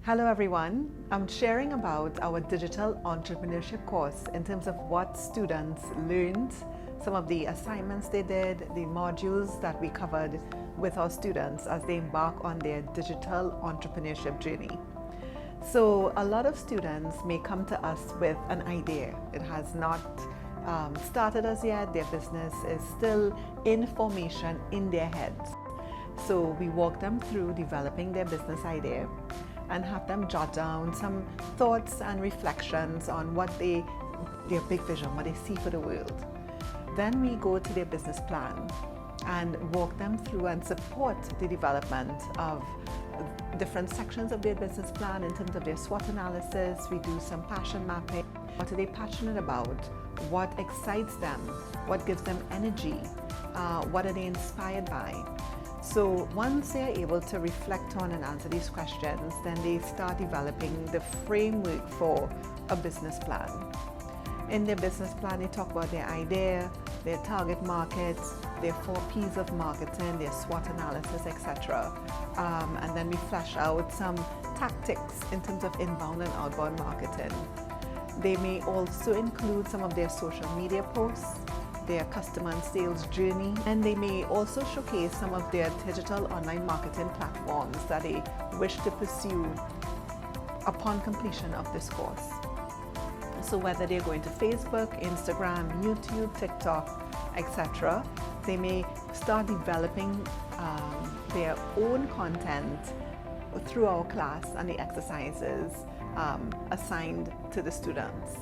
Hello everyone, I'm sharing about our digital entrepreneurship course in terms of what students learned, some of the assignments they did, the modules that we covered with our students as they embark on their digital entrepreneurship journey. So a lot of students may come to us with an idea. It has not started as yet, their business is still in formation in their heads. So we walk them through developing their business idea and have them jot down some thoughts and reflections on what their big vision, what they see for the world. Then we go to their business plan and walk them through and support the development of different sections of their business plan in terms of their SWOT analysis. We do some passion mapping. What are they passionate about? What excites them? What gives them energy? What are they inspired by? So once they're able to reflect on and answer these questions, then they start developing the framework for a business plan. In their business plan, they talk about their idea, their target market, their 4 P's of marketing, their SWOT analysis, etc. And then we flesh out some tactics in terms of inbound and outbound marketing. They may also include some of their social media posts, their customer and sales journey, and they may also showcase some of their digital online marketing platforms that they wish to pursue upon completion of this course. So whether they're going to Facebook, Instagram, YouTube, TikTok, etc., they may start developing their own content through our class and the exercises assigned to the students.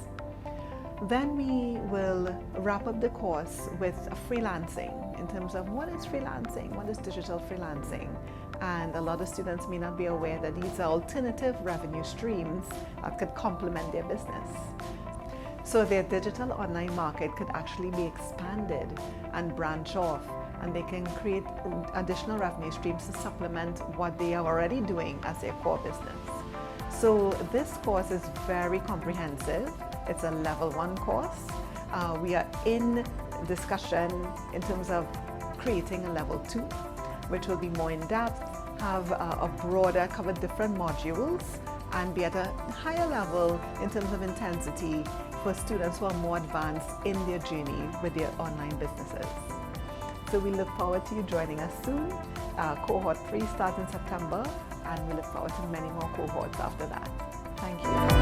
Then we will wrap up the course with a freelancing in terms of what is freelancing, what is digital freelancing. And a lot of students may not be aware that these are alternative revenue streams that could complement their business. So their digital online market could actually be expanded and branch off, and they can create additional revenue streams to supplement what they are already doing as their core business. So this course is very comprehensive. It's a level 1 course. We are in discussion in terms of creating a level 2, which will be more in depth, have a broader, cover different modules, and be at a higher level in terms of intensity for students who are more advanced in their journey with their online businesses. So we look forward to you joining us soon. Cohort 3 starts in September, and we look forward to many more cohorts after that. Thank you.